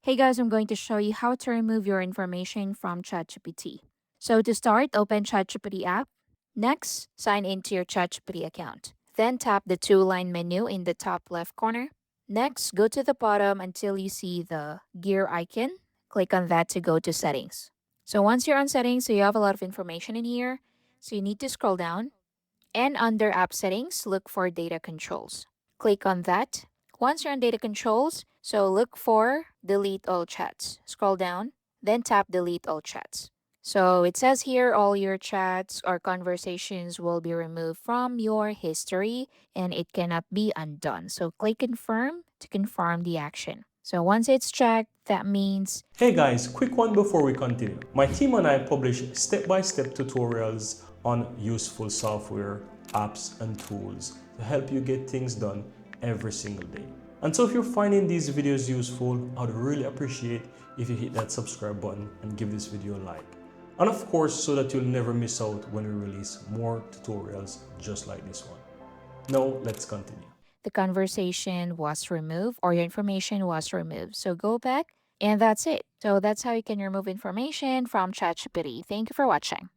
Hey guys, I'm going to show you how to remove your information from ChatGPT. So to start, open ChatGPT app. Next, sign into your ChatGPT account. Then tap the two-line menu in the top left corner. Next, go to the bottom until you see the gear icon. Click on that to go to settings. So once you're on settings, so you have a lot of information in here. So you need to scroll down and under app settings, look for data controls. Click on that. Once you're on data controls, so look for delete all chats. Scroll down, then tap delete all chats. So it says here all your chats or conversations will be removed from your history and it cannot be undone. So click confirm to confirm the action. So once it's checked, that means Hey guys, quick one before we continue. My team and I publish step-by-step tutorials on useful software, apps, and tools to help you get things done every single day. And so if you're finding these videos useful, I would really appreciate if you hit that subscribe button and give this video a like. And of course, so that you'll never miss out when we release more tutorials just like this one. Now, let's continue. the conversation was removed or your information was removed. So go back and that's it. So that's how you can remove information from ChatGPT. Thank you for watching.